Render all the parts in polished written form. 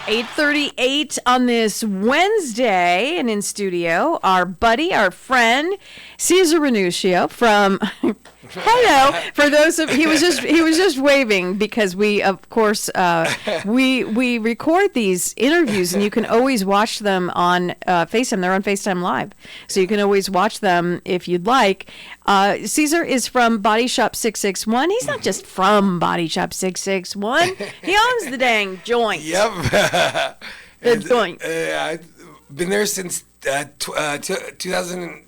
8:38 on this Wednesday, and in studio, our buddy, our friend, Cesar Ranuschio from. Hello. For those of he was just waving because we, of course, we record these interviews, and you can always watch them on FaceTime. They're on FaceTime Live, so you can always watch them if you'd like. Cesar is from Body Shop 661. He's not just from Body Shop 661. He owns the dang joint. Yep. The joint. I've been there since 2000.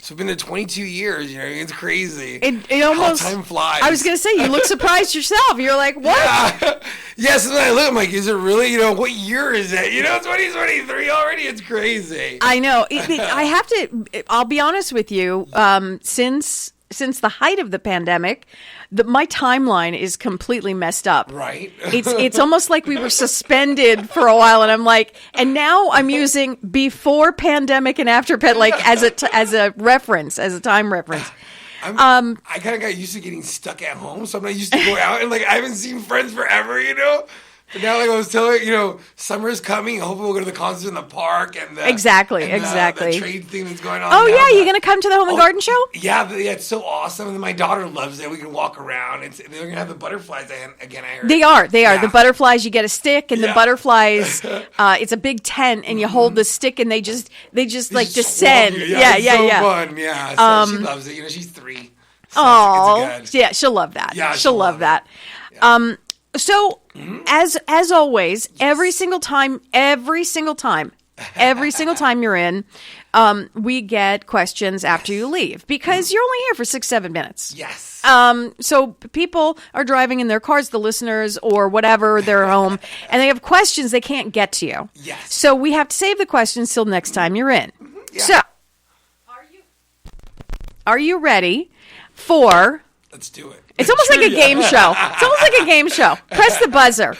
So I've been there 22 years. You know, it's crazy. It almost. How time flies. I was gonna say, you look surprised yourself. You're like, what? Yeah. Yes, and then I look, I'm like, is it really? You know, what year is it? You know, 2023 already. It's crazy. I know. I have to. I'll be honest with you. Since the height of the pandemic, my timeline is completely messed up. Right. It's almost like we were suspended for a while, and I'm like, and now I'm using before pandemic and after like as a reference, as a time reference. I kind of got used to getting stuck at home, so I'm not used to going out, and like I haven't seen friends forever, you know. But now, like I was telling you, know, summer's coming. Hopefully, we'll go to the concert in the park and the exactly. The trade thing that's going on. Oh yeah, you gonna come to the Home and Garden Show? Yeah, it's so awesome. And my daughter loves it. We can walk around. They're gonna have the butterflies again. I heard they are. Yeah. The butterflies. You get a stick, and the butterflies. It's a big tent, and you hold the stick, and they just like descend. Yeah. Fun. Yeah. So she loves it. You know, she's 3. So it's yeah, she'll love that. Yeah, she'll love that. Yeah. So as always, every single time you're in, we get questions after you leave because you're only here for 6-7 minutes. Yes. So people are driving in their cars, the listeners or whatever, they're home, and they have questions they can't get to you. Yes. So we have to save the questions till next time you're in. Yeah. So are you ready for? Let's do it. It's almost like a game show. It's almost like a game show. Press the buzzer.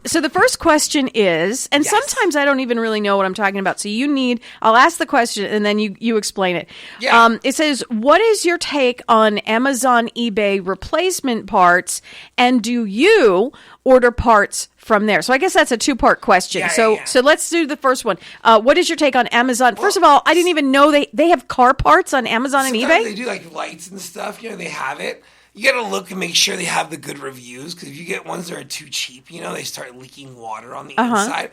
So the first question is, and sometimes I don't even really know what I'm talking about. So I'll ask the question and then you explain it. Yeah. It says, what is your take on Amazon eBay replacement parts, and do you order parts from there? So I guess that's a 2-part question. So let's do the first one. What is your take on Amazon? First of all, I didn't even know they have car parts on Amazon and eBay. They do like lights and stuff. You know, they have it. You got to look and make sure they have the good reviews, because if you get ones that are too cheap, you know, they start leaking water on the inside.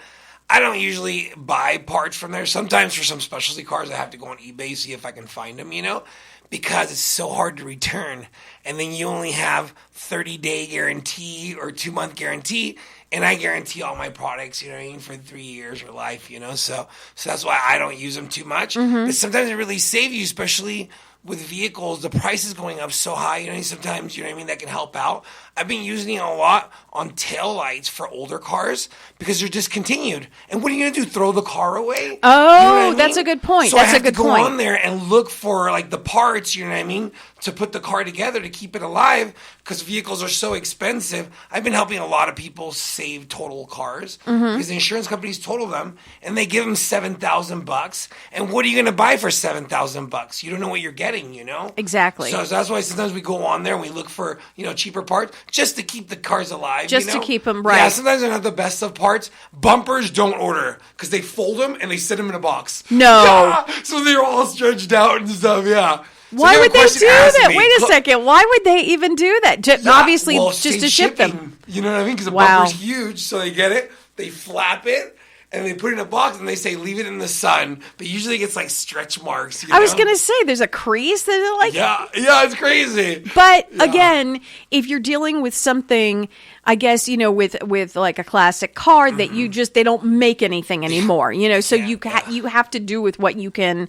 I don't usually buy parts from there. Sometimes for some specialty cars, I have to go on eBay, see if I can find them, you know, because it's so hard to return. And then you only have 30-day guarantee or 2-month guarantee. And I guarantee all my products, you know what I mean, for 3 years or life, you know. So that's why I don't use them too much. But sometimes it really saves you, especially with vehicles. The price is going up so high, you know, sometimes, you know what I mean, that can help out. I've been using it a lot on tail lights for older cars because they're discontinued. And what are you going to do, throw the car away? Oh, you know what I mean? That's a good point. So that's I have a good to go point. on there and look for like the parts, you know what I mean, to put the car together to keep it alive, because vehicles are so expensive. I've been helping a lot of people save total cars because the insurance companies total them and they give them $7,000. And what are you going to buy for $7,000? You don't know what you're getting, you know? Exactly. So that's why sometimes we go on there and we look for, you know, cheaper parts just to keep the cars alive. Just you know? to keep them right. Yeah, sometimes they're not the best of parts. Bumpers don't order because they fold them and they sit them in a box. No. Yeah! So they're all stretched out and stuff, yeah. Why would they do that? Wait a second. Why would they even do that? Obviously, just to ship them. You know what I mean? Because the bumper's huge, so they get it, they flap it, and they put it in a box, and they say, leave it in the sun. But usually it gets, like, stretch marks. You know? I was going to say, there's a crease that are like... Yeah, it's crazy. But, again, if you're dealing with something, I guess, you know, with like a classic car that they don't make anything anymore, you know, so you have to do with what you can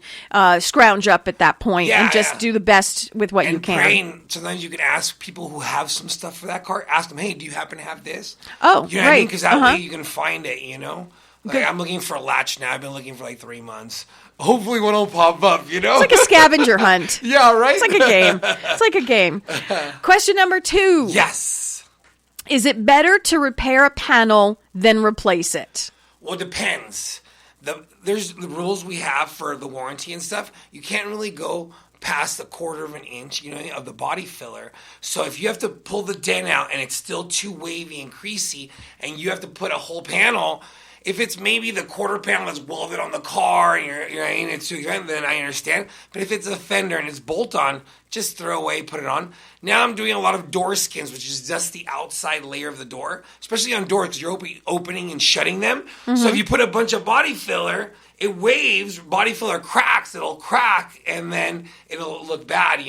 scrounge up at that point and just do the best with what you can. Sometimes you can ask people who have some stuff for that car, ask them, hey, do you happen to have this? Oh, you know what I mean? Because that way you can find it, you know? Like, I'm looking for a latch now. I've been looking for like 3 months. Hopefully one will pop up, you know? It's like a scavenger hunt. Yeah, right? It's like a game. Question number 2. Yes. Is it better to repair a panel than replace it? Well, it depends. There's the rules we have for the warranty and stuff. You can't really go past the 1/4 of an inch, of the body filler. So if you have to pull the dent out and it's still too wavy and creasy, and you have to put a whole panel, if it's maybe the 1/4 panel that's welded on the car and it's too expensive, then I understand. But if it's a fender and it's bolt on, just throw away, put it on. Now I'm doing a lot of door skins, which is just the outside layer of the door, especially on doors because you're opening and shutting them. Mm-hmm. So if you put a bunch of body filler, it waves, body filler cracks, it'll crack, and then it'll look bad,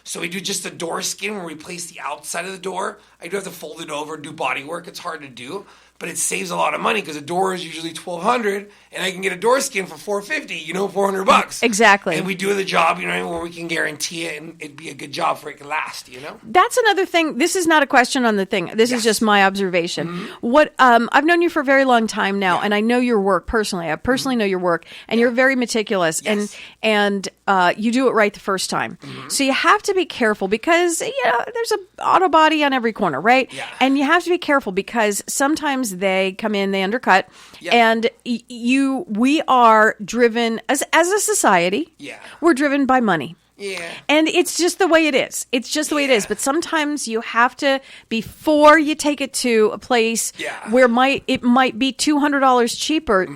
So we do just a door skin where we place the outside of the door. I do have to fold it over, do body work. It's hard to do, but it saves a lot of money because a door is usually $1,200, and I can get a door skin for $450, $400. Exactly. And we do the job, where we can guarantee it, and it'd be a good job for it to last, That's another thing. This is not a question on the thing. This is just my observation. Mm-hmm. What I've known you for a very long time now, and I know your work personally. I personally know your work, and you're very meticulous, and you do it right the first time. Mm-hmm. So you have to be careful because there's an auto body on every corner, right? Yeah. And you have to be careful because sometimes they come in, they undercut, and we are driven as a society. Yeah. We're driven by money. Yeah. And it's just the way it is. It's just the way it is. But sometimes you have to, before you take it to a place where it might be $200 cheaper,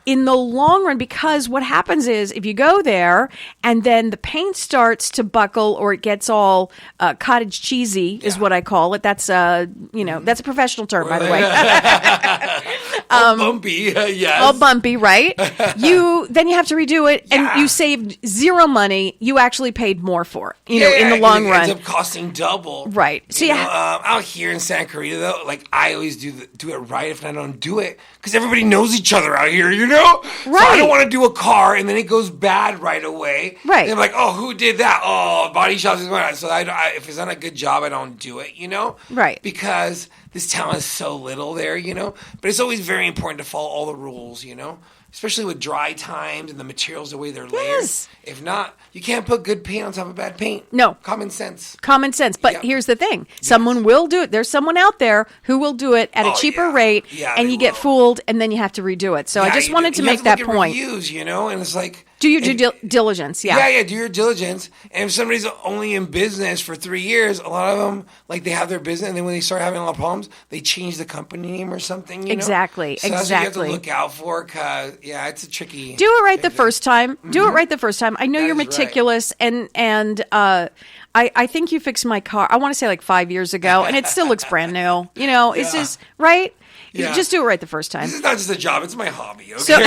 in the long run, because what happens is if you go there and then the paint starts to buckle or it gets all cottage cheesy is what I call it. That's that's a professional term, by the way. All bumpy, yes. All bumpy, right? Then you have to redo it, and you saved zero money. You actually paid more for it, in the long run. It ends up costing double. Right. So out here in Santa Clarita, though, like I always do it right if I don't do it, because everybody knows each other out here, Right. So I don't want to do a car and then it goes bad right away. Right. They're like, oh, who did that? Oh, body shops is going on. So if it's not a good job, I don't do it, Right. Because this town is so little there, But it's always very important to follow all the rules, Especially with dry times and the materials the way they're layered. If not, you can't put good paint on top of bad paint. No. Common sense. But here's the thing. Someone will do it. There's someone out there who will do it at a cheaper rate, and you get fooled, and then you have to redo it. So I just wanted to make that point. Reviews, and it's like... Do your due diligence, Yeah, do your diligence. And if somebody's only in business for 3 years, a lot of them, like, they have their business, and then when they start having a lot of problems, they change the company name or something, Exactly, So that's what you have to look out for, because, it's a tricky... Do it right the first time. Do it right the first time. I know you're meticulous, and I think you fixed my car, I want to say like 5 years ago, and it still looks brand new. It's just, right? You just do it right the first time. This is not just a job, it's my hobby, okay? So,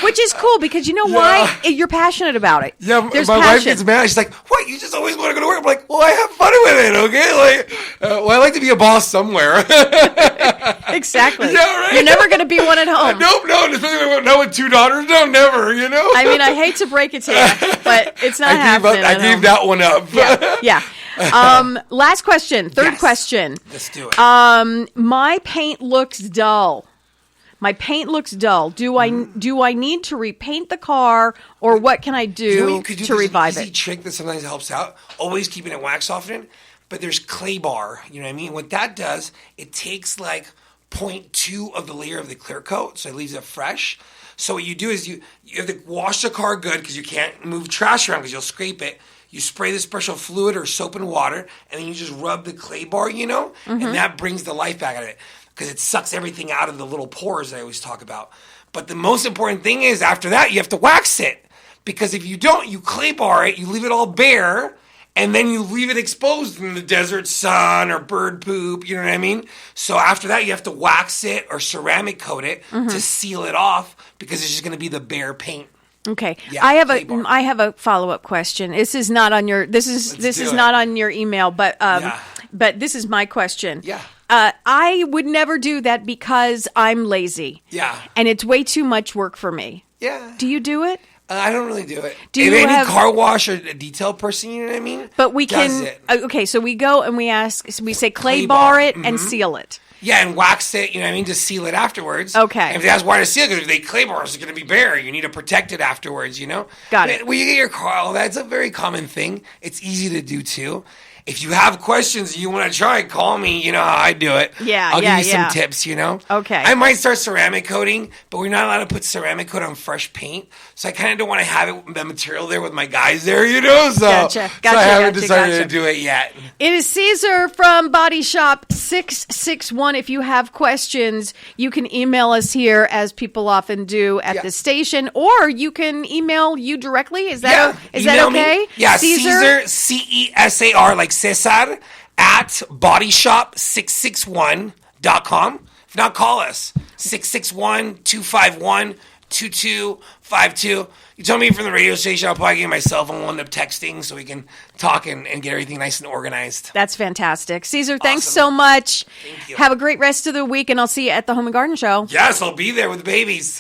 which is cool, because you know why? You're passionate about it. Yeah, my wife gets mad. She's like, what? You just always want to go to work? I'm like, well, I have fun with it, okay? I like to be a boss somewhere. Exactly. Yeah, right? You're never going to be one at home. Nope, especially not with 2 daughters. No, never, I mean, I hate to break it to you, but it's not happening. I gave that one up. Yeah. Last question. Third question. Let's do it. My paint looks dull. Do I need to repaint the car, or what can I do to revive it? Easy trick that sometimes helps out. Always keeping it wax softened. But there's clay bar. You know what I mean? What that does, it takes like 0.2 of the layer of the clear coat, so it leaves it fresh. So what you do is you have to wash the car good, because you can't move trash around because you'll scrape it. You spray the special fluid or soap and water, and then you just rub the clay bar, and that brings the life back out of it, because it sucks everything out of the little pores that I always talk about. But the most important thing is, after that, you have to wax it, because if you don't, you clay bar it, you leave it all bare, and then you leave it exposed in the desert sun or bird poop, you know what I mean? So after that, you have to wax it or ceramic coat it to seal it off, because it's just going to be the bare paint. Okay. Yeah, I have a follow-up question. This is not on your not on your email, but this is my question. Yeah. I would never do that because I'm lazy. Yeah. And it's way too much work for me. Yeah. Do you do it? I don't really do it. Do you any car wash or a detail person, you know what I mean? But we can. Okay, so we go and we say clay bar it and seal it. Yeah, and wax it, you know what I mean, to seal it afterwards. Okay. And if they ask why to seal it, because if they clay bar, it's going to be bare. You need to protect it afterwards, Got it. When you get your car, that's a very common thing. It's easy to do, too. if you have questions you want to try, call me. You know how I do it. Yeah, I'll yeah, give you yeah. some tips, you know? Okay. I might start ceramic coating, but we're not allowed to put ceramic coat on fresh paint. So I kind of don't want to have the material there with my guys there, you know? So, Gotcha, so I haven't decided gotcha. to do it yet. It is Cesar from Body Shop 661. If you have questions, you can email us here, as people often do at the station, or you can email you directly. Is that okay? Me. Yeah, Cesar, Cesar, like Cesar, at bodyshop661.com. If not, call us, 661-251-2252. You tell me from the radio station, I'll probably give you my cell phone. We'll end up texting so we can talk and get everything nice and organized. That's fantastic. Cesar, thanks so much. Thank you. Have a great rest of the week, and I'll see you at the Home and Garden Show. Yes, I'll be there with the babies.